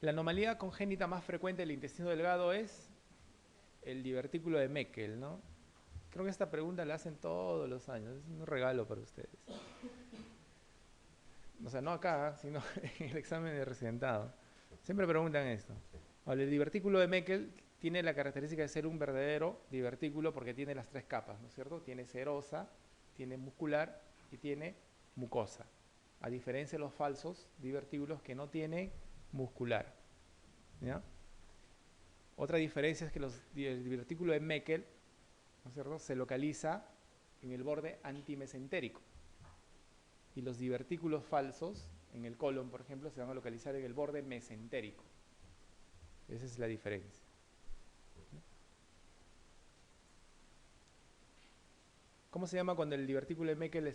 La anomalía congénita más frecuente del intestino delgado es el divertículo de Meckel, ¿no? Creo que esta pregunta la hacen todos los años, es un regalo para ustedes. O sea, no acá, sino en el examen de residentado. Siempre preguntan esto. Ahora, el divertículo de Meckel tiene la característica de ser un verdadero divertículo porque tiene las tres capas, ¿no es cierto? Tiene serosa, tiene muscular y tiene mucosa. A diferencia de los falsos divertículos que no tienen muscular. ¿Ya? Otra diferencia es que el divertículo de Meckel, ¿no es cierto?, se localiza en el borde antimesentérico. Y los divertículos falsos, en el colon, por ejemplo, se van a localizar en el borde mesentérico. Esa es la diferencia. ¿Cómo se llama cuando el divertículo de Meckel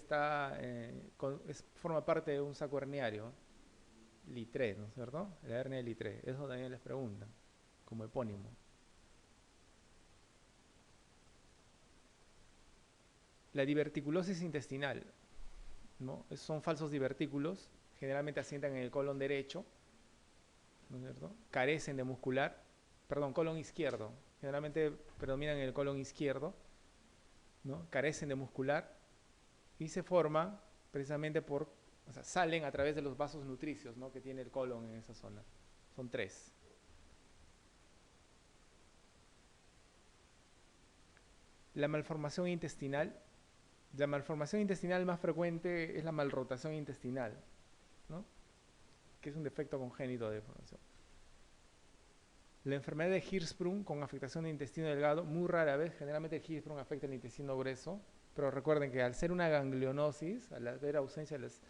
forma parte de un saco herniario? Litré, ¿no es cierto? La hernia de Litré. Eso también les preguntan, como epónimo. La diverticulosis intestinal, ¿no? Son falsos divertículos, generalmente asientan en el colon derecho, ¿no es cierto? Carecen de muscular, perdón, colon izquierdo, generalmente predominan en el colon izquierdo, ¿no? Carecen de muscular y se forman precisamente o sea, salen a través de los vasos nutricios, ¿no?, que tiene el colon en esa zona. Son tres. La malformación intestinal. La malformación intestinal más frecuente es la malrotación intestinal, ¿no?, que es un defecto congénito de formación. La enfermedad de Hirschsprung con afectación del intestino delgado, muy rara vez, generalmente el Hirschsprung afecta el intestino grueso, pero recuerden que al ser una ganglionosis, al haber ausencia de las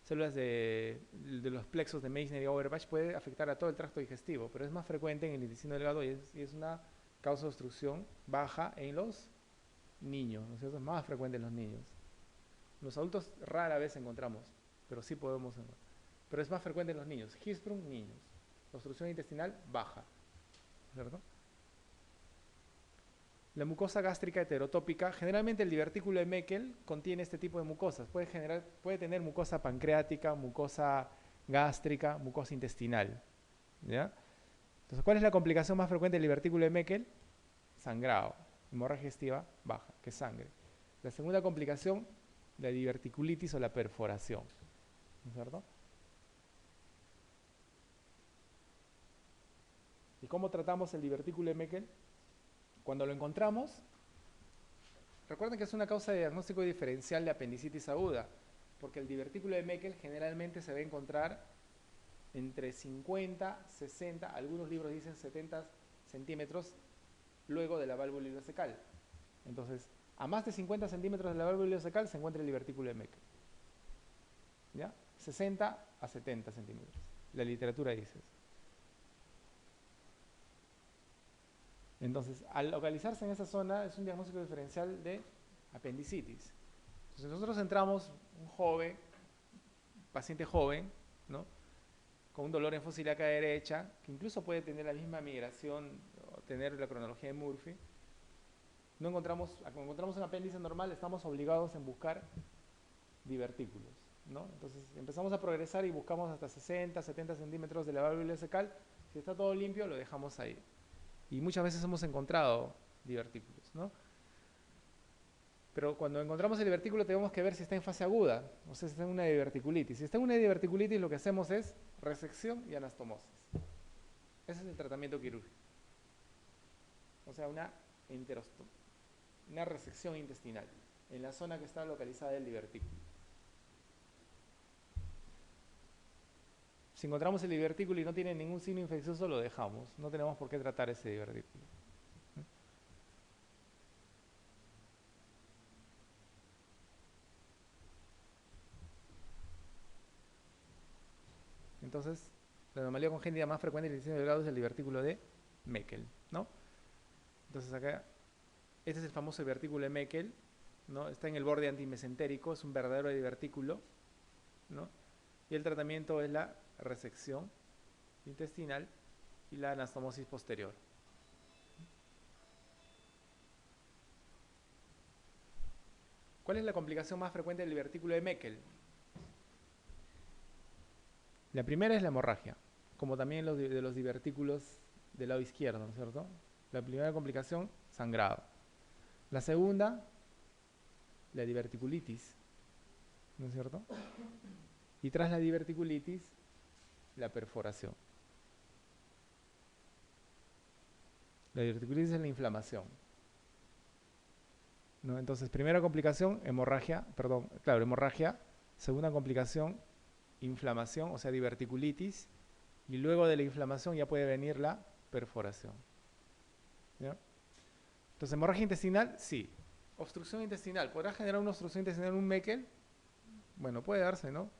células de los plexos de Meissner y Auerbach, puede afectar a todo el tracto digestivo, pero es más frecuente en el intestino delgado y es una causa de obstrucción baja en los niños, ¿no es cierto? Es más frecuente en los niños. Los adultos rara vez encontramos, pero sí podemos encontrar. Pero es más frecuente en los niños. Hirschsprung, niños. Obstrucción intestinal, baja, ¿cierto? La mucosa gástrica heterotópica, generalmente el divertículo de Meckel contiene este tipo de mucosas. Puede tener mucosa pancreática, mucosa gástrica, mucosa intestinal. ¿Ya? Entonces, ¿cuál es la complicación más frecuente del divertículo de Meckel? Sangrado, hemorragia digestiva baja, que es sangre. La segunda complicación, la diverticulitis o la perforación. ¿No es cierto? ¿Y cómo tratamos el divertículo de Meckel? Cuando lo encontramos, recuerden que es una causa de diagnóstico diferencial de apendicitis aguda, porque el divertículo de Meckel generalmente se va a encontrar entre 50, 60, algunos libros dicen 70 centímetros luego de la válvula ileocecal. Entonces, a más de 50 centímetros de la válvula ileocecal se encuentra el divertículo de Meckel. ¿Ya? 60 a 70 centímetros. La literatura dice eso. Entonces, al localizarse en esa zona, es un diagnóstico diferencial de apendicitis. Entonces, nosotros entramos, un joven, paciente joven, ¿no?, con un dolor en fosa ilíaca derecha, que incluso puede tener la misma migración o tener la cronología de Murphy. No encontramos, cuando encontramos un apéndice normal, estamos obligados en buscar divertículos, ¿no? Entonces empezamos a progresar y buscamos hasta 60, 70 centímetros de la válvula ileocecal. Si está todo limpio, lo dejamos ahí. Y muchas veces hemos encontrado divertículos, ¿no? Pero cuando encontramos el divertículo tenemos que ver si está en fase aguda, o sea, si está en una diverticulitis. Si está en una diverticulitis, lo que hacemos es resección y anastomosis. Ese es el tratamiento quirúrgico. O sea, una resección intestinal en la zona que está localizada el divertículo. Si encontramos el divertículo y no tiene ningún signo infeccioso, lo dejamos. No tenemos por qué tratar ese divertículo. Entonces, la anomalía congénita más frecuente en el intestino delgado es el divertículo de Meckel, ¿no? Entonces acá, este es el famoso divertículo de Meckel, ¿no? Está en el borde antimesentérico, es un verdadero divertículo, ¿no? Y el tratamiento es la resección intestinal y la anastomosis posterior. ¿Cuál es la complicación más frecuente del divertículo de Meckel? La primera es la hemorragia, como también de los divertículos del lado izquierdo, ¿no es cierto? La primera complicación, sangrado. La segunda, la diverticulitis, ¿no es cierto? Y tras la diverticulitis, la perforación. La diverticulitis es la inflamación, ¿no? Entonces, primera complicación, hemorragia. Segunda complicación, inflamación, o sea, diverticulitis. Y luego de la inflamación ya puede venir la perforación. ¿Ya? Entonces, hemorragia intestinal, sí. Obstrucción intestinal, ¿podrá generar una obstrucción intestinal un Meckel? Bueno, puede darse, ¿no?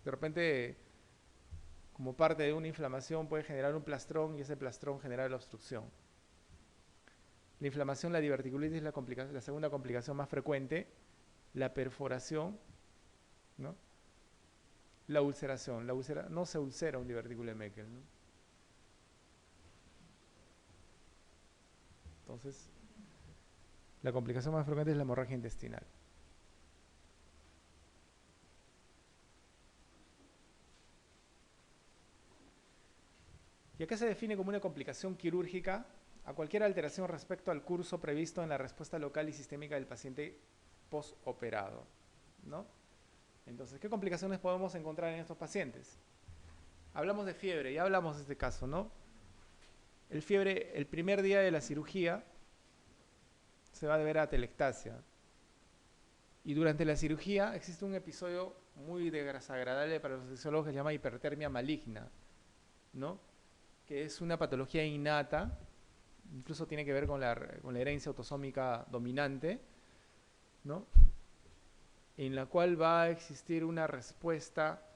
De repente, como parte de una inflamación, puede generar un plastrón y ese plastrón genera la obstrucción. La inflamación, la diverticulitis es la segunda complicación más frecuente. La perforación, ¿no? La ulceración. No se ulcera un divertículo de Meckel, ¿no? Entonces, la complicación más frecuente es la hemorragia intestinal. ¿Y acá se define como una complicación quirúrgica? A cualquier alteración respecto al curso previsto en la respuesta local y sistémica del paciente postoperado, ¿no? Entonces, ¿qué complicaciones podemos encontrar en estos pacientes? Hablamos de fiebre, ya hablamos de este caso, ¿no? El fiebre, el primer día de la cirugía, se va a deber a atelectasia. Y durante la cirugía existe un episodio muy desagradable para los fisiólogos que se llama hipertermia maligna, ¿no? Que es una patología innata, incluso tiene que ver con la herencia autosómica dominante, ¿no? En la cual va a existir una respuesta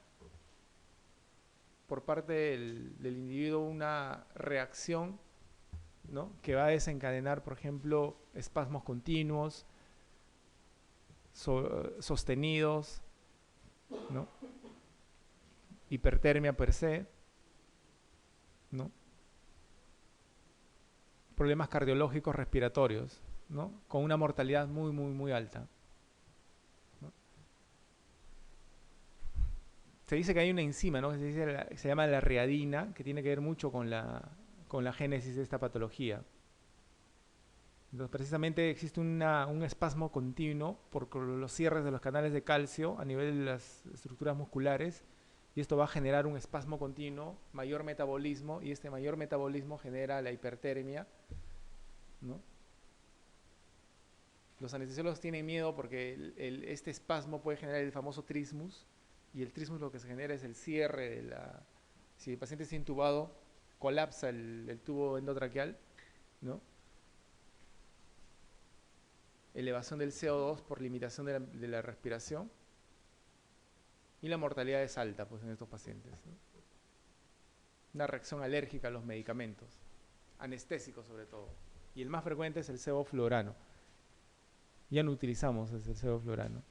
por parte del individuo, una reacción, ¿no? Que va a desencadenar, por ejemplo, espasmos continuos, sostenidos, ¿no? Hipertermia per se, ¿no? Problemas cardiológicos respiratorios, ¿no? Con una mortalidad muy, muy, muy alta, ¿no? Se dice que hay una enzima, ¿no? Se llama la readina, que tiene que ver mucho con la génesis de esta patología. Entonces, precisamente existe un espasmo continuo por los cierres de los canales de calcio a nivel de las estructuras musculares, y esto va a generar un espasmo continuo, mayor metabolismo, y este mayor metabolismo genera la hipertermia, ¿no? Los anestesiólogos tienen miedo porque este espasmo puede generar el famoso trismus, y el trismus lo que se genera es el cierre de la... Si el paciente está intubado, colapsa el tubo endotraqueal, ¿no? Elevación del CO2 por limitación de la respiración, y la mortalidad es alta, pues, en estos pacientes, ¿no? Una reacción alérgica a los medicamentos, anestésicos sobre todo, y el más frecuente es el sevoflurano. Ya no utilizamos el sevoflurano.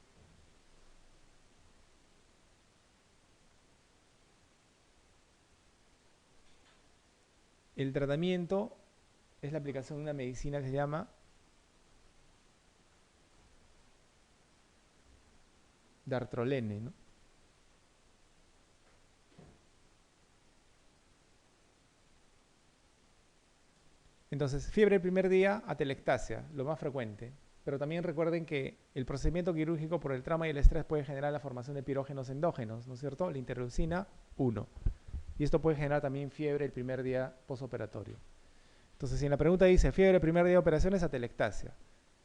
El tratamiento es la aplicación de una medicina que se llama dartrolene, ¿no? Entonces, fiebre el primer día, atelectasia, lo más frecuente. Pero también recuerden que el procedimiento quirúrgico por el trauma y el estrés puede generar la formación de pirógenos endógenos, ¿no es cierto? La interleucina 1. Y esto puede generar también fiebre el primer día postoperatorio. Entonces, si en la pregunta dice fiebre el primer día de operaciones, atelectasia.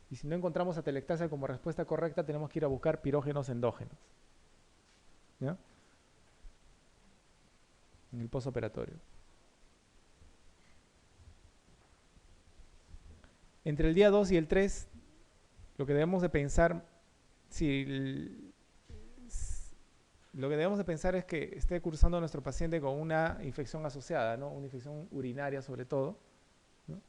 Y si no encontramos atelectasia como respuesta correcta, tenemos que ir a buscar pirógenos endógenos, ¿ya? En el postoperatorio. Entre el día 2 y el 3, lo que debemos de pensar, lo que debemos de pensar es que esté cursando nuestro paciente con una infección asociada, ¿no? Una infección urinaria sobre todo, ¿no?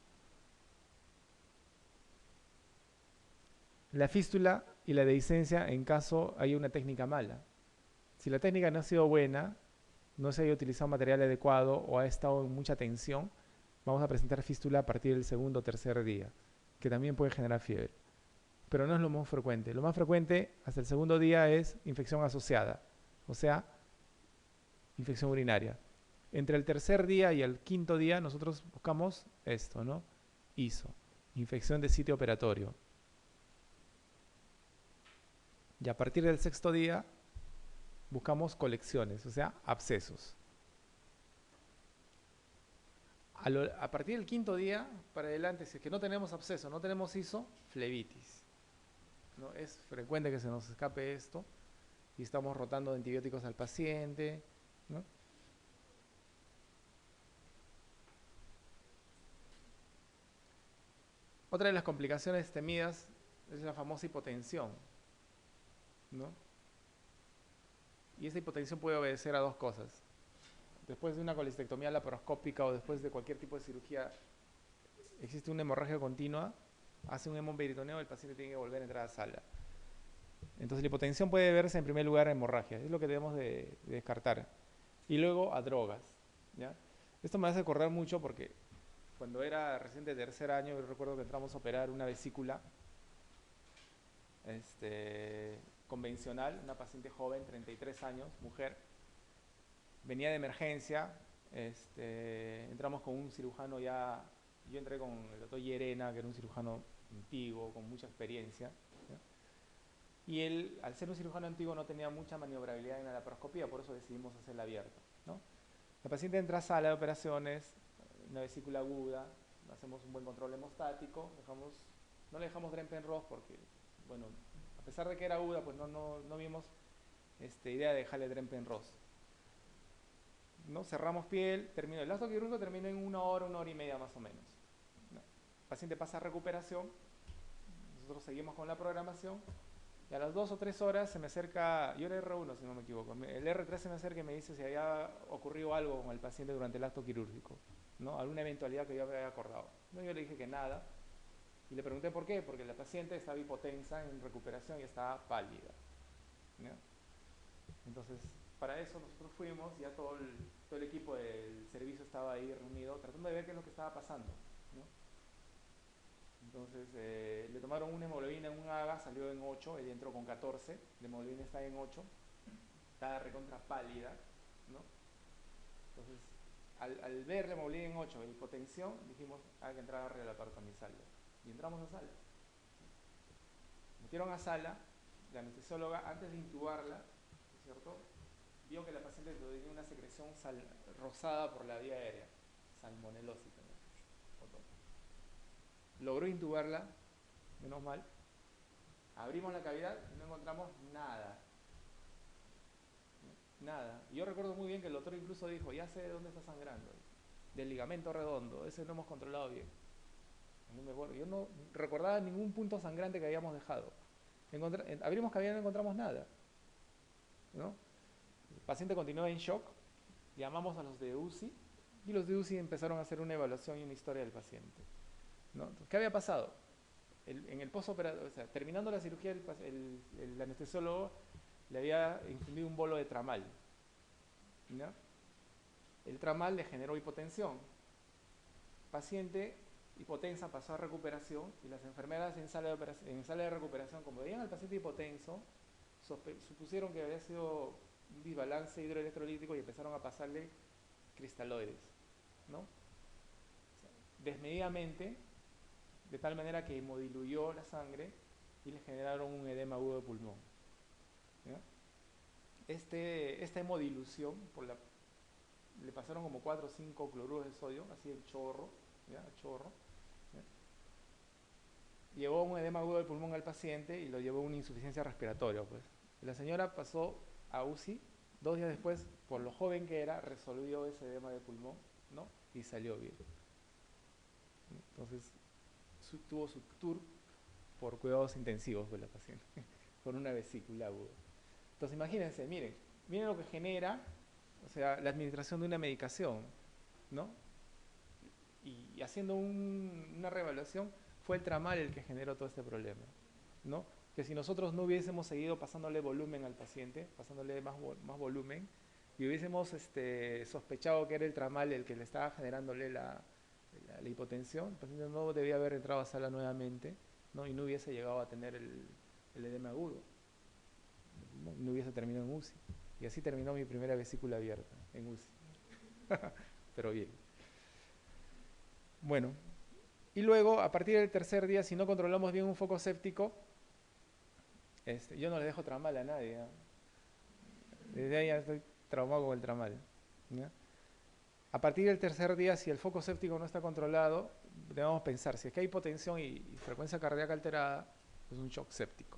La fístula y la dehiscencia en caso haya una técnica mala. Si la técnica no ha sido buena, no se haya utilizado material adecuado o ha estado en mucha tensión, vamos a presentar fístula a partir del segundo o tercer día, que también puede generar fiebre. Pero no es lo más frecuente. Lo más frecuente hasta el segundo día es infección asociada, o sea, infección urinaria. Entre el tercer día y el quinto día nosotros buscamos esto, ¿no? ISO, infección de sitio operatorio. Y a partir del sexto día buscamos colecciones, o sea, abscesos. A partir del quinto día para adelante, si es que no tenemos absceso, no tenemos ISO, flebitis, ¿no? Es frecuente que se nos escape esto y estamos rotando de antibióticos al paciente, ¿no? Otra de las complicaciones temidas es la famosa hipotensión, ¿no? Y esa hipotensión puede obedecer a dos cosas. Después de una colistectomía laparoscópica o después de cualquier tipo de cirugía, existe una hemorragia continua, hace un hemoperitoneo, el paciente tiene que volver a entrar a sala. Entonces la hipotensión puede verse en primer lugar a hemorragia, es lo que debemos de descartar. Y luego a drogas, ¿ya? Esto me hace acordar mucho porque cuando era recién de tercer año, yo recuerdo que entramos a operar una vesícula convencional, una paciente joven, 33 años, mujer, venía de emergencia, entramos con un cirujano ya, yo entré con el doctor Llerena, que era un cirujano antiguo, con mucha experiencia, ¿ya? Y él, al ser un cirujano antiguo, no tenía mucha maniobrabilidad en la laparoscopía, por eso decidimos hacerla abierta, ¿no? La paciente entra a sala de operaciones, una vesícula aguda, hacemos un buen control hemostático, no le dejamos Drempen-Ross porque, bueno, a pesar de que era aguda, pues no vimos idea de dejarle Drempen-Ross, ¿no? Cerramos piel, el lazo quirúrgico terminó en una hora y media más o menos, ¿no? El paciente pasa a recuperación, nosotros seguimos con la programación y a las 2 o 3 horas se me acerca, yo era R1 si no me equivoco, el R3 se me acerca y me dice si había ocurrido algo con el paciente durante el acto quirúrgico, ¿no? Alguna eventualidad que yo había acordado. No, yo le dije que nada y le pregunté por qué, porque la paciente estaba hipotensa en recuperación y estaba pálida, ¿no? Entonces, para eso nosotros fuimos, ya todo el equipo del servicio estaba ahí reunido, tratando de ver qué es lo que estaba pasando, ¿no? Entonces, le tomaron una hemoglobina en un AGA, salió en 8, él entró con 14, la hemoglobina está en 8, está recontra pálida, ¿no? Entonces, al ver la hemoglobina en 8 e hipotensión, dijimos, hay que entrar a relator con mi sala. Y entramos a sala. Metieron a sala, la anestesióloga, antes de intubarla, ¿cierto?, vio que la paciente tenía una secreción rosada por la vía aérea, salmonelosis, ¿no? Logró intubarla, menos mal. Abrimos la cavidad y no encontramos nada. Nada. Y yo recuerdo muy bien que el doctor incluso dijo, ya sé de dónde está sangrando. Del ligamento redondo, ese no hemos controlado bien. No me acuerdo. Yo no recordaba ningún punto sangrante que habíamos dejado. Abrimos cavidad y no encontramos nada, ¿no? El paciente continuó en shock, llamamos a los de UCI y los de UCI empezaron a hacer una evaluación y una historia del paciente, ¿no? Entonces, ¿qué había pasado? En el postoperatorio, o sea, terminando la cirugía, el anestesiólogo le había infundido un bolo de tramal, ¿no? El tramal le generó hipotensión. Paciente hipotensa pasó a recuperación y las enfermeras en sala de recuperación, como veían al paciente hipotenso, supusieron que había sido un desbalance hidroelectrolítico y empezaron a pasarle cristaloides, ¿no? O sea, desmedidamente, de tal manera que hemodiluyó la sangre y le generaron un edema agudo de pulmón, ¿ya? Esta hemodilución le pasaron como 4 o 5 cloruros de sodio, así el chorro, ¿ya? Chorro, ¿ya? Llevó un edema agudo del pulmón al paciente y lo llevó a una insuficiencia respiratoria, pues. La señora pasó a UCI, 2 días después, por lo joven que era, resolvió ese edema de pulmón, ¿no? Y salió bien. Entonces, tuvo su tour por cuidados intensivos con la paciente, con una vesícula aguda. Entonces, imagínense, miren lo que genera, o sea, la administración de una medicación, ¿no? Y haciendo una reevaluación, fue el tramal el que generó todo este problema, ¿no? Que si nosotros no hubiésemos seguido pasándole volumen al paciente, pasándole más volumen, y hubiésemos sospechado que era el tramal el que le estaba generándole la hipotensión, el paciente no debía haber entrado a sala nuevamente, ¿no? Y no hubiese llegado a tener el edema agudo, ¿no? Y no hubiese terminado en UCI. Y así terminó mi primera vesícula abierta en UCI. Pero bien. Bueno, y luego, a partir del tercer día, si no controlamos bien un foco séptico, yo no le dejo tramal a nadie. ¿Ah? Desde ahí ya estoy traumado con el tramal. ¿Ya? A partir del tercer día, si el foco séptico no está controlado, debemos pensar, si es que hay hipotensión y frecuencia cardíaca alterada, es un shock séptico.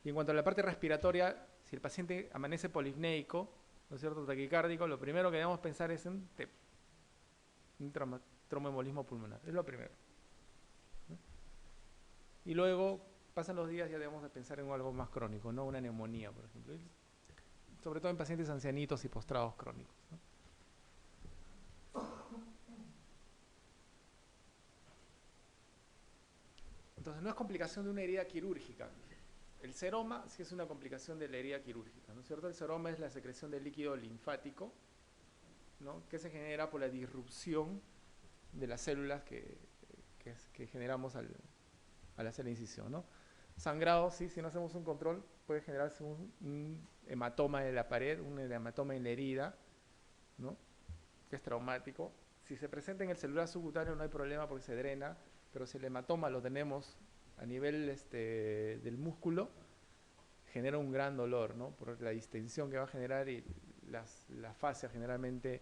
Y en cuanto a la parte respiratoria, si el paciente amanece polipneico, ¿no es cierto?, taquicárdico, lo primero que debemos pensar es en TEP, un tromboembolismo pulmonar, es lo primero. Y luego, pasan los días, ya debemos de pensar en algo más crónico, no una neumonía, por ejemplo. Sobre todo en pacientes ancianitos y postrados crónicos. ¿No? Entonces, no es complicación de una herida quirúrgica. El seroma sí es una complicación de la herida quirúrgica, ¿no es cierto? El seroma es la secreción de líquido linfático, ¿no?, que se genera por la disrupción de las células que generamos al hacer la incisión, ¿no? Sangrado, sí, si no hacemos un control, puede generarse un hematoma en la pared, un hematoma en la herida, ¿no?, que es traumático. Si se presenta en el celular subcutáneo no hay problema porque se drena, pero si el hematoma lo tenemos a nivel del músculo, genera un gran dolor, ¿no?, por la distensión que va a generar, y la fascia generalmente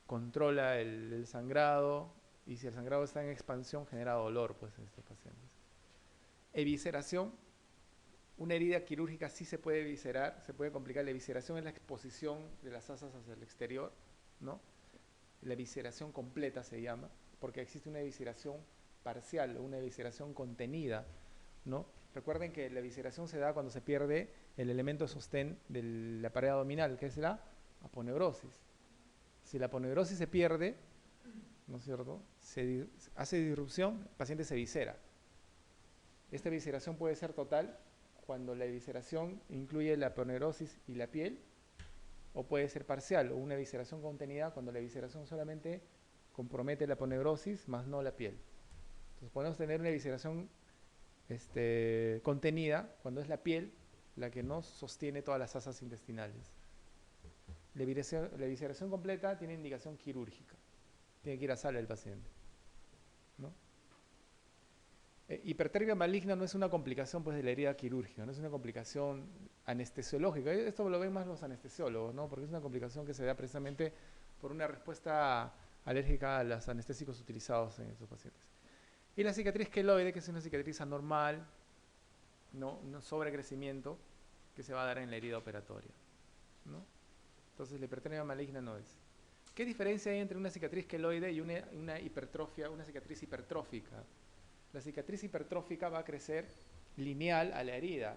controla el sangrado, y si el sangrado está en expansión genera dolor, pues, en estos pacientes. Evisceración. Una herida quirúrgica sí se puede eviscerar, se puede complicar. La evisceración es la exposición de las asas hacia el exterior, ¿no? La evisceración completa se llama, porque existe una evisceración parcial o una evisceración contenida, ¿no? Recuerden que la evisceración se da cuando se pierde el elemento de sostén de la pared abdominal, que es la aponeurosis. Si la aponeurosis se pierde, ¿no es cierto?, se hace disrupción, el paciente se eviscera. Esta evisceración puede ser total cuando la evisceración incluye la aponeurosis y la piel, o puede ser parcial, o una evisceración contenida cuando la evisceración solamente compromete la aponeurosis, más no la piel. Entonces podemos tener una evisceración contenida cuando es la piel la que no sostiene todas las asas intestinales. La evisceración completa tiene indicación quirúrgica, tiene que ir a sala el paciente, ¿no? Hipertermia maligna no es una complicación, pues, de la herida quirúrgica, no es una complicación anestesiológica. Esto lo ven más los anestesiólogos, ¿no?, porque es una complicación que se da precisamente por una respuesta alérgica a los anestésicos utilizados en estos pacientes. Y la cicatriz queloide, que es una cicatriz anormal, ¿no?, un sobrecrecimiento que se va a dar en la herida operatoria, ¿no? Entonces la hipertermia maligna no es. ¿Qué diferencia hay entre una cicatriz queloide y una hipertrofia, una cicatriz hipertrófica? La cicatriz hipertrófica va a crecer lineal a la herida,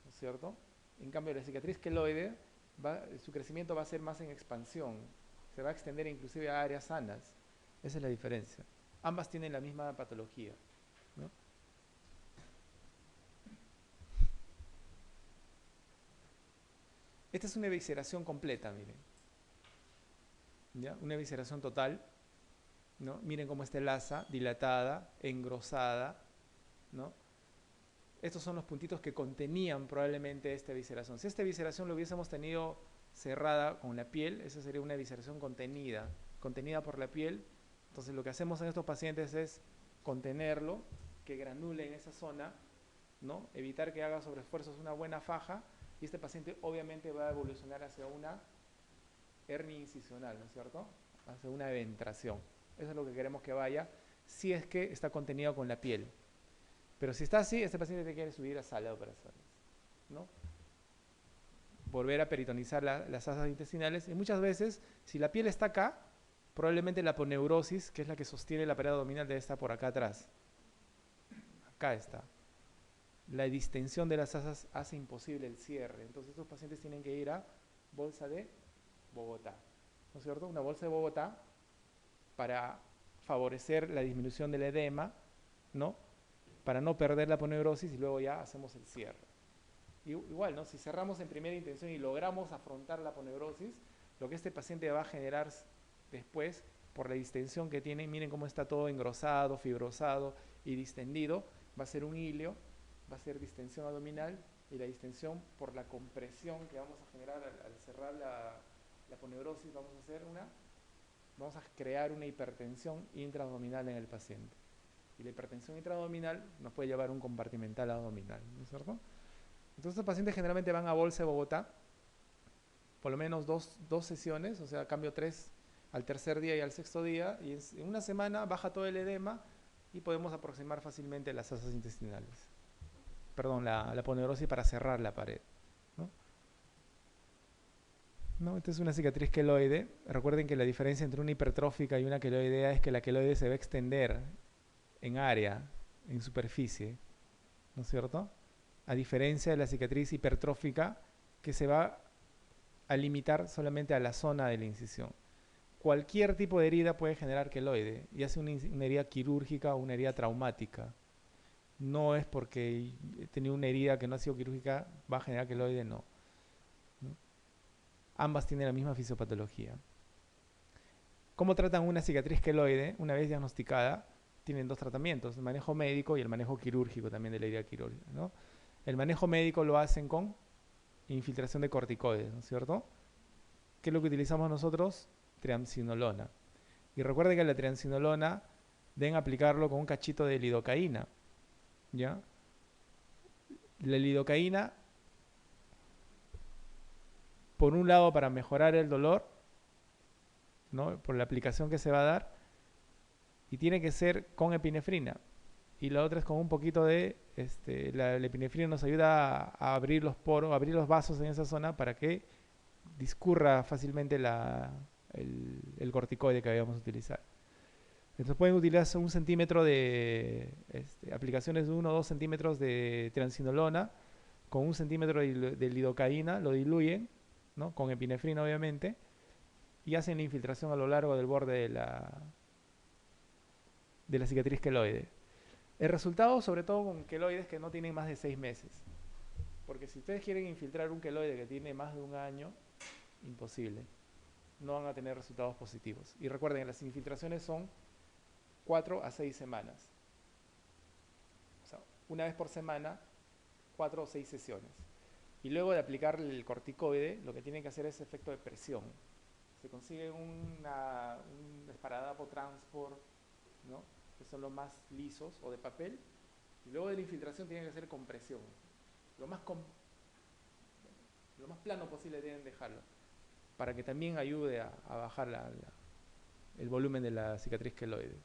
¿no es cierto? En cambio, la cicatriz queloide, su crecimiento va a ser más en expansión, se va a extender inclusive a áreas sanas. Esa es la diferencia. Ambas tienen la misma patología, ¿no? Esta es una evisceración completa, miren. ¿Ya? Una evisceración total, ¿no? Miren cómo está el asa, dilatada, engrosada, ¿no? Estos son los puntitos que contenían probablemente esta evisceración. Si esta evisceración lo hubiésemos tenido cerrada con la piel, esa sería una evisceración contenida por la piel. Entonces lo que hacemos en estos pacientes es contenerlo, que granule en esa zona, ¿no?, evitar que haga sobreesfuerzos, una buena faja, y este paciente obviamente va a evolucionar hacia una hernia incisional, ¿no es cierto?, hacia una eventración. Eso es lo que queremos que vaya, si es que está contenido con la piel. Pero si está así, este paciente tiene que subir a sala de operaciones, ¿no? Volver a peritonizar las asas intestinales, y muchas veces, si la piel está acá, probablemente la aponeurosis, que es la que sostiene la pared abdominal, debe estar por acá atrás. Acá está. La distensión de las asas hace imposible el cierre. Entonces estos pacientes tienen que ir a bolsa de Bogotá, ¿no es cierto? Una bolsa de Bogotá para favorecer la disminución del edema, ¿no?, para no perder la aponeurosis, y luego ya hacemos el cierre. Igual, ¿no?, si cerramos en primera intención y logramos afrontar la aponeurosis, lo que este paciente va a generar después, por la distensión que tiene, miren cómo está todo engrosado, fibrosado y distendido, va a ser un hilio, va a ser distensión abdominal, y la distensión por la compresión que vamos a generar al cerrar aponeurosis vamos a crear una hipertensión intraabdominal en el paciente. Y la hipertensión intraabdominal nos puede llevar a un compartimental abdominal, ¿no es cierto? Entonces los pacientes generalmente van a Bolsa de Bogotá, por lo menos dos sesiones, o sea, cambio 3 al tercer día y al sexto día, y en una semana baja todo el edema y podemos aproximar fácilmente las asas intestinales. Perdón, la aponeurosis para cerrar la pared, ¿no? ¿No? Esta es una cicatriz queloide. Recuerden que la diferencia entre una hipertrófica y una queloidea es que la queloide se va a extender en área, en superficie, ¿no es cierto? A diferencia de la cicatriz hipertrófica que se va a limitar solamente a la zona de la incisión. Cualquier tipo de herida puede generar queloide, ya sea una herida quirúrgica o una herida traumática. No es porque he tenido una herida que no ha sido quirúrgica, va a generar queloide, no. Ambas tienen la misma fisiopatología. ¿Cómo tratan una cicatriz queloide? Una vez diagnosticada, tienen dos tratamientos, el manejo médico y el manejo quirúrgico también de la herida quirúrgica, ¿no? El manejo médico lo hacen con infiltración de corticoides, ¿no es cierto? ¿Qué es lo que utilizamos nosotros? Triamcinolona. Y recuerden que la triamcinolona deben aplicarlo con un cachito de lidocaína, ¿ya? La lidocaína, por un lado, para mejorar el dolor, ¿no? Por la aplicación que se va a dar, y tiene que ser con epinefrina. Y la otra es con un poquito de, la epinefrina nos ayuda a abrir los poros, a abrir los vasos en esa zona para que discurra fácilmente el corticoide que habíamos utilizado. Entonces pueden utilizar 1 centímetro de aplicaciones de 1 o 2 centímetros de triamcinolona con 1 centímetro de lidocaína, lo diluyen, ¿no? Con epinefrina obviamente, y hacen la infiltración a lo largo del borde de la cicatriz queloide. El resultado, sobre todo con queloides que no tienen más de 6 meses. Porque si ustedes quieren infiltrar un queloide que tiene más de 1 año, imposible. No van a tener resultados positivos. Y recuerden, las infiltraciones son 4 a 6 semanas. O sea, una vez por semana, 4 o 6 sesiones. Y luego de aplicar el corticoide, lo que tienen que hacer es efecto de presión. Se consigue un esparadrapo transport, ¿no? Que son los más lisos, o de papel, y luego de la infiltración tienen que hacer compresión. Lo más plano posible tienen que dejarlo, para que también ayude a bajar el volumen de la cicatriz queloide.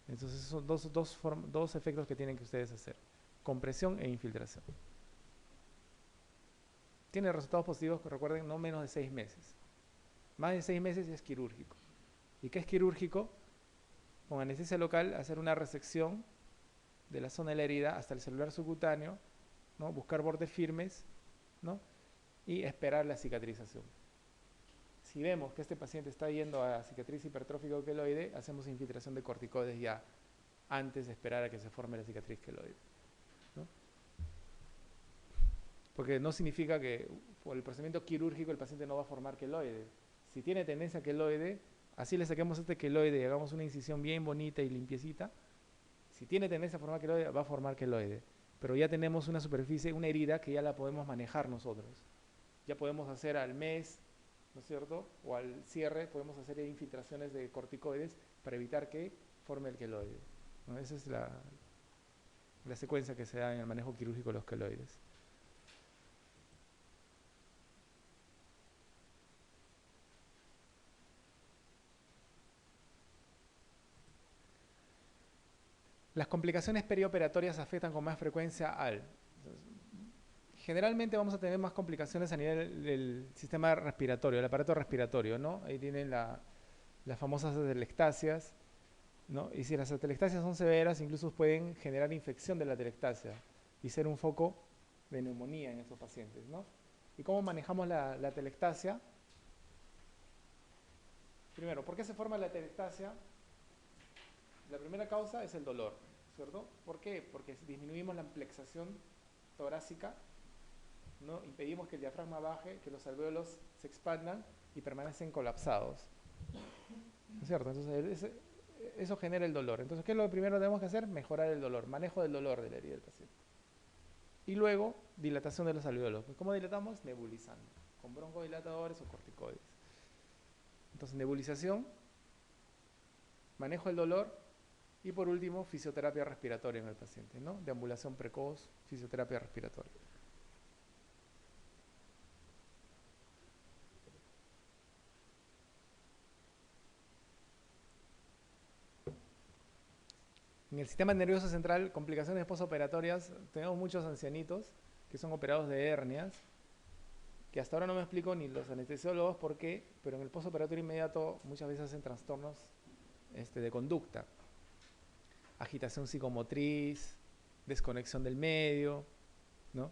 Entonces son dos efectos que tienen que ustedes hacer: compresión e infiltración. Tiene resultados positivos, que recuerden, no menos de 6 meses. Más de 6 meses es quirúrgico. ¿Y qué es quirúrgico? Con anestesia local, hacer una resección de la zona de la herida hasta el celular subcutáneo, ¿no? Buscar bordes firmes, ¿no? Y esperar la cicatrización. Si vemos que este paciente está yendo a cicatriz hipertrófica o queloide, hacemos infiltración de corticoides ya antes de esperar a que se forme la cicatriz queloide, ¿no? Porque no significa que por el procedimiento quirúrgico el paciente no va a formar queloide. Si tiene tendencia a queloide, así le saquemos este queloide y hagamos una incisión bien bonita y limpiecita, si tiene tendencia a formar queloide, va a formar queloide. Pero ya tenemos una superficie, una herida que ya la podemos manejar nosotros. Ya podemos hacer al mes, ¿no es cierto? O al cierre, podemos hacer infiltraciones de corticoides para evitar que forme el queloide, ¿no? Esa es la secuencia que se da en el manejo quirúrgico de los queloides. Las complicaciones perioperatorias afectan con más frecuencia al... Generalmente vamos a tener más complicaciones a nivel del sistema respiratorio, el aparato respiratorio, ¿no? Ahí tienen las famosas atelectasias, ¿no? Y si las atelectasias son severas, incluso pueden generar infección de la atelectasia y ser un foco de neumonía en estos pacientes, ¿no? ¿Y cómo manejamos la atelectasia? Primero, ¿por qué se forma la atelectasia? La primera causa es el dolor, ¿cierto? ¿Por qué? Porque disminuimos la amplexación torácica, ¿no? Impedimos que el diafragma baje, que los alvéolos se expandan y permanecen colapsados, ¿no es cierto? Entonces eso genera el dolor. Entonces, ¿qué es lo primero que tenemos que hacer? Mejorar el dolor, manejo del dolor de la herida del paciente. Y luego, dilatación de los alvéolos. ¿Cómo dilatamos? Nebulizando, con broncodilatadores o corticoides. Entonces, nebulización, manejo del dolor y por último, fisioterapia respiratoria en el paciente, ¿no? Deambulación precoz, fisioterapia respiratoria. En el sistema nervioso central, complicaciones postoperatorias, tenemos muchos ancianitos que son operados de hernias, que hasta ahora no me explico ni los anestesiólogos por qué, pero en el postoperatorio inmediato muchas veces hacen trastornos de conducta, agitación psicomotriz, desconexión del medio, ¿no?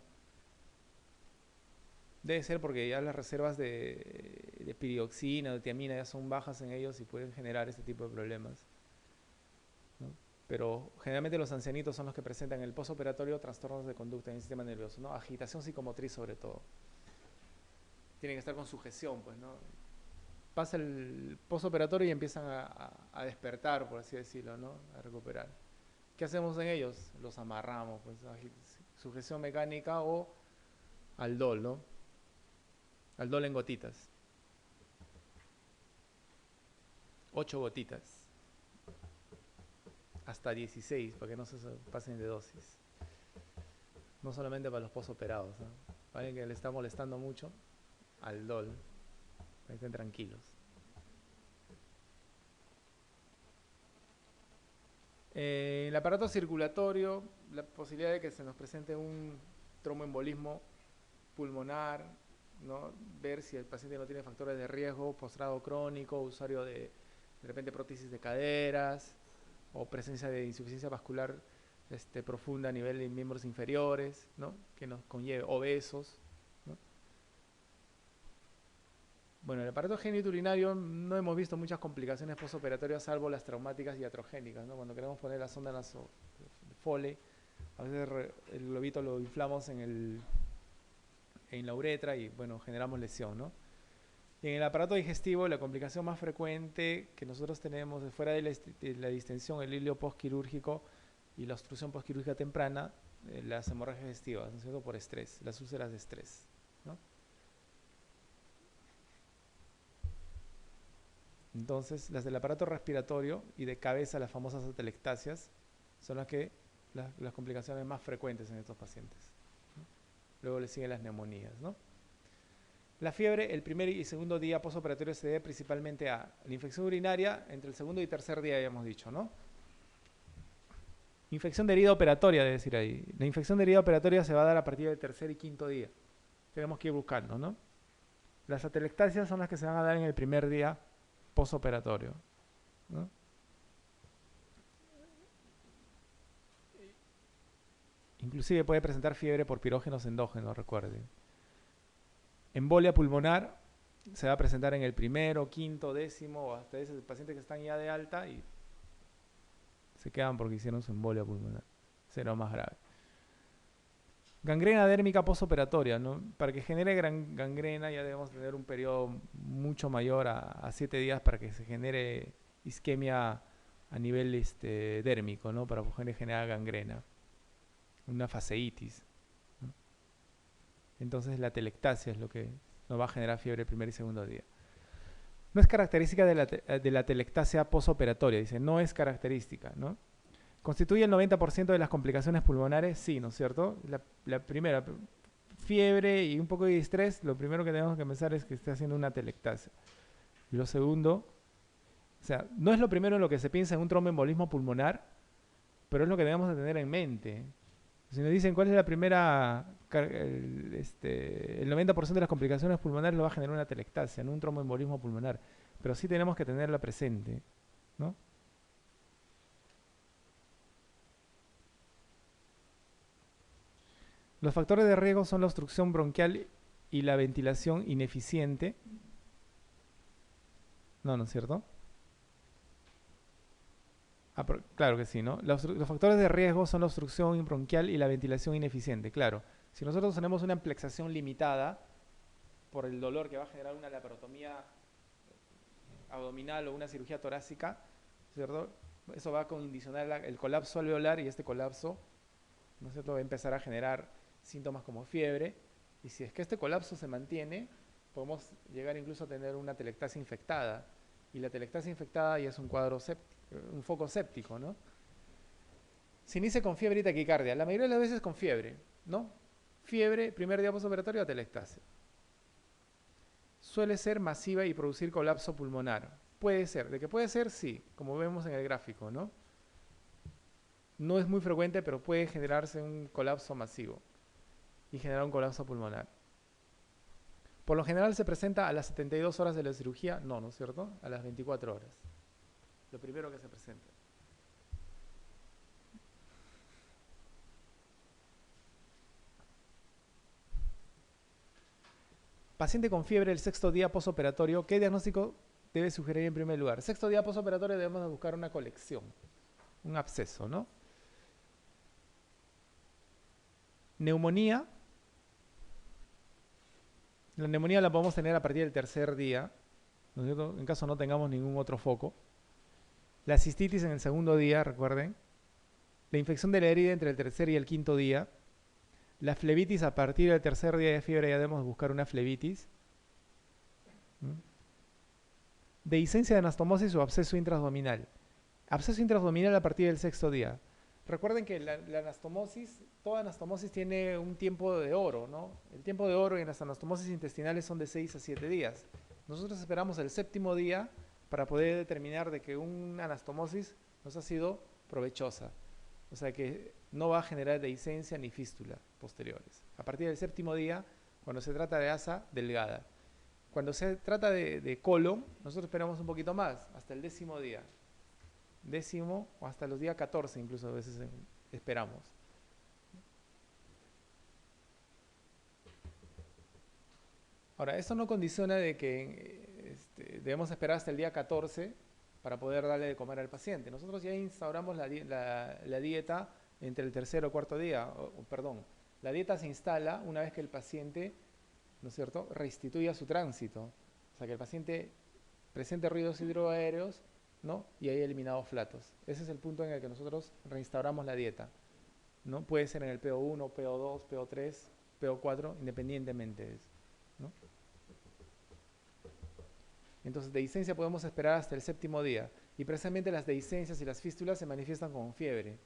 Debe ser porque ya las reservas de piridoxina, de tiamina ya son bajas en ellos y pueden generar este tipo de problemas, ¿no? Pero generalmente los ancianitos son los que presentan en el postoperatorio trastornos de conducta en el sistema nervioso, ¿no? Agitación psicomotriz sobre todo. Tienen que estar con sujeción, pues, ¿no? Pasa el postoperatorio y empiezan a despertar, por así decirlo, ¿no? A recuperar. ¿Qué hacemos en ellos? Los amarramos, pues, sujeción mecánica o aldol, ¿no? Aldol en gotitas. 8 gotitas. Hasta 16, para que no se pasen de dosis. No solamente para los posoperados, ¿no? Para alguien que le está molestando mucho, aldol. Para que estén tranquilos. El aparato circulatorio, la posibilidad de que se nos presente un tromboembolismo pulmonar, ¿no? Ver si el paciente no tiene factores de riesgo, postrado crónico, usuario de repente prótesis de caderas o presencia de insuficiencia vascular profunda a nivel de miembros inferiores, ¿no? Que nos conlleve obesos, ¿no? Bueno, el aparato genitourinario no hemos visto muchas complicaciones postoperatorias salvo las traumáticas y iatrogénicas, ¿no? Cuando queremos poner la sonda Foley, a veces el globito lo inflamos en la uretra y bueno, generamos lesión, ¿no? Y en el aparato digestivo, la complicación más frecuente que nosotros tenemos de fuera de la distensión, el hilio postquirúrgico y la obstrucción postquirúrgica temprana, las hemorragias digestivas, ¿no es cierto? Por estrés, las úlceras de estrés, ¿no? Entonces, las del aparato respiratorio y de cabeza, las famosas atelectasias, son las complicaciones más frecuentes en estos pacientes, ¿no? Luego le siguen las neumonías, ¿no? La fiebre, el primer y segundo día postoperatorio se debe principalmente a la infección urinaria, entre el segundo y tercer día habíamos dicho, ¿no? Infección de herida operatoria, debe decir ahí. La infección de herida operatoria se va a dar a partir del tercer y quinto día. Tenemos que ir buscando, ¿no? Las atelectasias son las que se van a dar en el primer día postoperatorio, ¿no? Inclusive puede presentar fiebre por pirógenos endógenos, recuerden. Embolia pulmonar se va a presentar en el primero, quinto, décimo, o hasta esos pacientes que están ya de alta y se quedan porque hicieron su embolia pulmonar. Será más grave. Gangrena dérmica postoperatoria, ¿no? Para que genere gangrena ya debemos tener un periodo mucho mayor a 7 días para que se genere isquemia a nivel dérmico, ¿no? Para poder generar gangrena. Una faseitis, ¿no? Entonces la telectasia es lo que nos va a generar fiebre el primer y segundo día. No es característica de la telectasia postoperatoria, dice, no es característica, ¿no? ¿Constituye el 90% de las complicaciones pulmonares? Sí, ¿no es cierto? La primera, fiebre y un poco de estrés, lo primero que tenemos que pensar es que esté haciendo una telectasia. Y lo segundo, o sea, no es lo primero en lo que se piensa en un tromboembolismo pulmonar, pero es lo que debemos de tener en mente. Si nos dicen cuál es la primera, el 90% de las complicaciones pulmonares lo va a generar una telectasia, no un tromboembolismo pulmonar. Pero sí tenemos que tenerla presente, ¿no? Los factores de riesgo son la obstrucción bronquial y la ventilación ineficiente. No, ¿no es cierto? Claro que sí, ¿no? Los factores de riesgo son la obstrucción bronquial y la ventilación ineficiente, claro. Si nosotros tenemos una amplexación limitada por el dolor que va a generar una laparotomía abdominal o una cirugía torácica, ¿cierto? Eso va a condicionar el colapso alveolar y este colapso, ¿no es cierto?, va a empezar a generar síntomas como fiebre. Y si es que este colapso se mantiene, podemos llegar incluso a tener una telectasia infectada. Y la telectasia infectada ya es un cuadro un foco séptico, ¿no? Se inicia con fiebre y taquicardia. La mayoría de las veces con fiebre, ¿no? Fiebre, primer día postoperatorio, atelectasia. Suele ser masiva y producir colapso pulmonar. Puede ser. ¿De qué puede ser? Sí, como vemos en el gráfico, ¿no? No es muy frecuente, pero puede generarse un colapso masivo y generar un colapso pulmonar. Por lo general se presenta a las 72 horas de la cirugía. No, ¿no es cierto? A las 24 horas. Lo primero que se presenta. Paciente con fiebre el sexto día posoperatorio, ¿qué diagnóstico debe sugerir en primer lugar? Sexto día posoperatorio debemos de buscar una colección, un absceso, ¿no? Neumonía. La neumonía la podemos tener a partir del tercer día, ¿no es cierto? En caso no tengamos ningún otro foco. La cistitis en el segundo día, recuerden. La infección de la herida entre el tercer y el quinto día. La flebitis a partir del tercer día de fiebre ya debemos buscar una flebitis. Dehiscencia de anastomosis o absceso intraabdominal. Absceso intraabdominal a partir del sexto día. Recuerden que la anastomosis, toda anastomosis tiene un tiempo de oro, ¿no? El tiempo de oro en las anastomosis intestinales son de 6 a 7 días. Nosotros esperamos el séptimo día para poder determinar de que una anastomosis nos ha sido provechosa. O sea que no va a generar dehiscencia ni fístula posteriores. A partir del séptimo día, cuando se trata de asa delgada. Cuando se trata de colon, nosotros esperamos un poquito más, hasta el décimo día. Décimo o hasta los días 14 incluso a veces esperamos. Ahora, esto no condiciona de que debemos esperar hasta el día 14 para poder darle de comer al paciente. Nosotros ya instauramos la dieta entre el tercer o cuarto día, perdón, la dieta se instala una vez que el paciente, ¿no es cierto?, restituya su tránsito. O sea, que el paciente presente ruidos hidroaéreos, ¿no?, y haya eliminado flatos. Ese es el punto en el que nosotros reinstauramos la dieta, ¿no? Puede ser en el PO1, PO2, PO3, PO4, independientemente de eso, ¿no? Entonces, dehiscencia podemos esperar hasta el séptimo día. Y precisamente las dehiscencias y las fístulas se manifiestan con fiebre,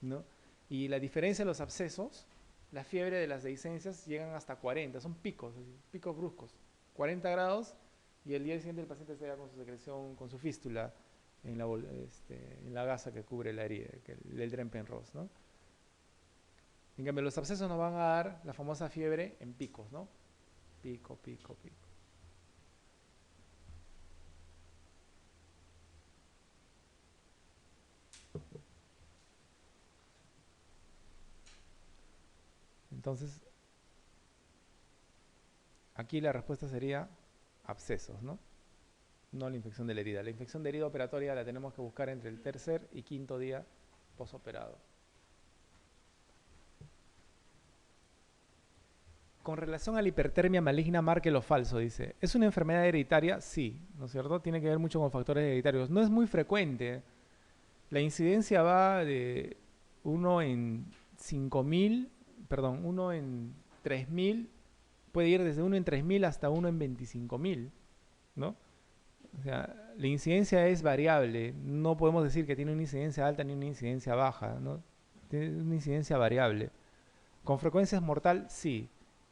¿no? Y la diferencia de los abscesos, la fiebre de las dehiscencias llegan hasta 40, son picos, picos bruscos. 40 grados y el día siguiente el paciente está ya con su secreción, con su fístula en la gasa que cubre la herida, el Drempen-Ross, ¿no? En cambio, los abscesos nos van a dar la famosa fiebre en picos, ¿no? Pico, pico, pico. Entonces, aquí la respuesta sería abscesos, ¿no? No la infección de la herida. La infección de herida operatoria la tenemos que buscar entre el tercer y quinto día posoperado. Con relación a la hipertermia maligna, marque lo falso, dice. ¿Es una enfermedad hereditaria? Sí, ¿no es cierto? Tiene que ver mucho con factores hereditarios. No es muy frecuente. La incidencia va de 1 en 5.000, perdón, 1 en 3.000, puede ir desde 1 en 3.000 hasta 1 en 25.000, ¿no? O sea, la incidencia es variable. No podemos decir que tiene una incidencia alta ni una incidencia baja, ¿no? Tiene una incidencia variable. ¿Con frecuencia es mortal? Sí.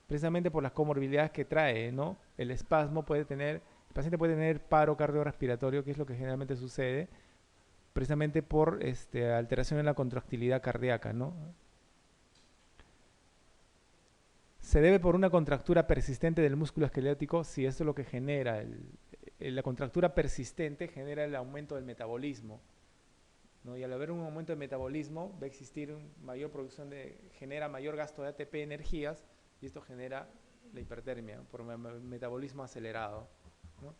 Precisamente por las comorbilidades que trae, ¿no? El espasmo puede tener, el paciente puede tener paro cardiorrespiratorio, que es lo que generalmente sucede, precisamente por alteración en la contractilidad cardíaca, ¿no? Se debe por una contractura persistente del músculo esquelético, si esto es lo que genera, la contractura persistente genera el aumento del metabolismo, ¿no? Y al haber un aumento de metabolismo va a existir mayor producción genera mayor gasto de ATP energías, y esto genera la hipertermia por metabolismo acelerado, ¿no?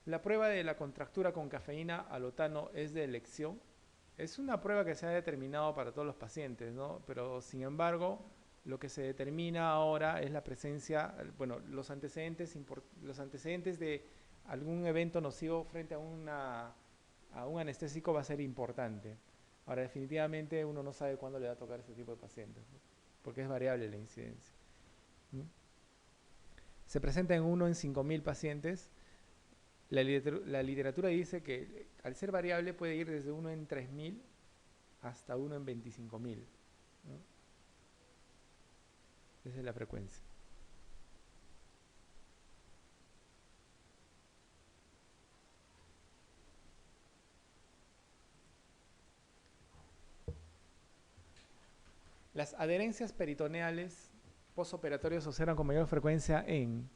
La prueba de la contractura con cafeína alotano es de elección. Es una prueba que se ha determinado para todos los pacientes, ¿no? Pero sin embargo, lo que se determina ahora es la presencia, bueno, los antecedentes de algún evento nocivo frente a un anestésico va a ser importante. Ahora, definitivamente uno no sabe cuándo le va a tocar a este tipo de pacientes, ¿no? Porque es variable la incidencia, ¿no? Se presenta en 1 en 5.000 pacientes. La literatura dice que al ser variable puede ir desde 1 en 3.000 hasta 1 en 25.000, ¿no? Esa es la frecuencia. Las adherencias peritoneales postoperatorias se observan con mayor frecuencia en...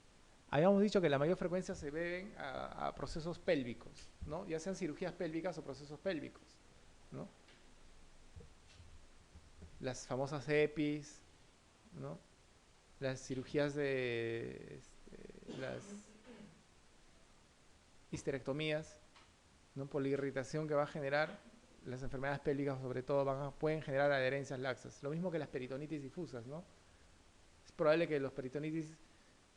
Habíamos dicho que la mayor frecuencia se deben a procesos pélvicos, ¿no? Ya sean cirugías pélvicas o procesos pélvicos, ¿no? Las famosas EPIs, ¿no? Las cirugías de... las histerectomías, ¿no? Por la irritación que va a generar las enfermedades pélvicas, sobre todo, pueden generar adherencias laxas. Lo mismo que las peritonitis difusas, ¿no? Es probable que los peritonitis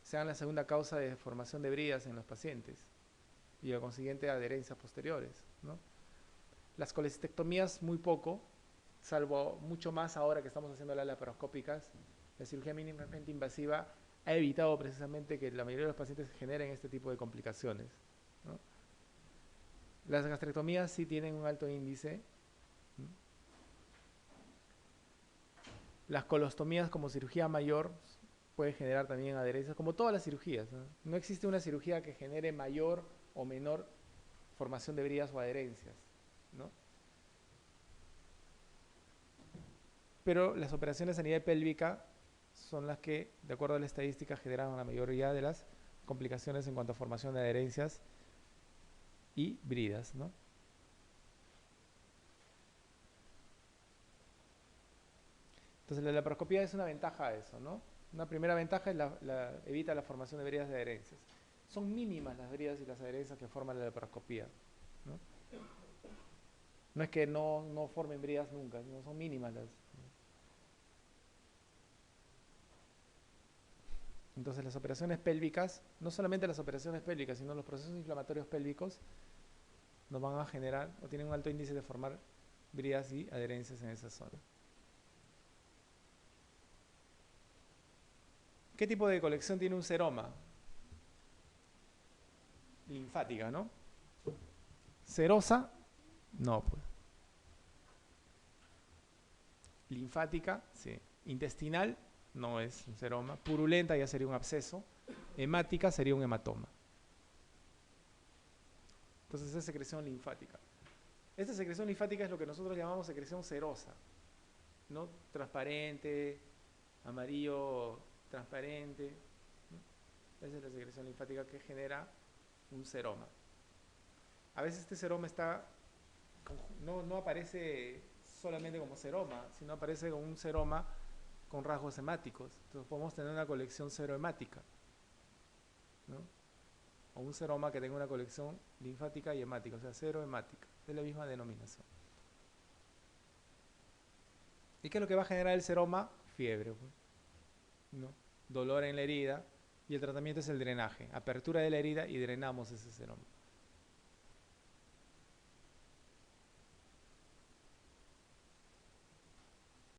sean la segunda causa de formación de bridas en los pacientes y, a consiguiente, adherencias posteriores, ¿no? Las colecistectomías muy poco, salvo mucho más ahora que estamos haciendo las laparoscópicas. La cirugía mínimamente invasiva ha evitado precisamente que la mayoría de los pacientes generen este tipo de complicaciones, ¿no? Las gastrectomías sí tienen un alto índice. Las colostomías como cirugía mayor puede generar también adherencias, como todas las cirugías, ¿no? No existe una cirugía que genere mayor o menor formación de bridas o adherencias, ¿no? Pero las operaciones a nivel pélvica son las que, de acuerdo a la estadística, generan la mayoría de las complicaciones en cuanto a formación de adherencias y bridas, ¿no? Entonces la laparoscopía es una ventaja a eso, ¿no? Una primera ventaja es evita la formación de bridas y adherencias. Son mínimas las bridas y las adherencias que forman la laparoscopía, ¿no? No es que no formen bridas nunca, no, son mínimas las. Entonces las operaciones pélvicas, no solamente las operaciones pélvicas, sino los procesos inflamatorios pélvicos nos van a generar o tienen un alto índice de formar bridas y adherencias en esa zona. ¿Qué tipo de colección tiene un seroma? Linfática, ¿no? Serosa, no, pues. Linfática, sí. Intestinal, no es un seroma. Purulenta ya sería un absceso. Hemática sería un hematoma. Entonces es secreción linfática. Esta secreción linfática es lo que nosotros llamamos secreción serosa, ¿no? Transparente, amarillo transparente, ¿no? Esa es la secreción linfática que genera un seroma. A veces este seroma no aparece solamente como seroma, sino aparece como un seroma con rasgos hemáticos. Entonces podemos tener una colección serohemática, ¿no? O un seroma que tenga una colección linfática y hemática, o sea, serohemática, de la misma denominación. ¿Y qué es lo que va a generar el seroma? Fiebre, ¿no? Dolor en la herida, y el tratamiento es el drenaje, apertura de la herida y drenamos ese seroma.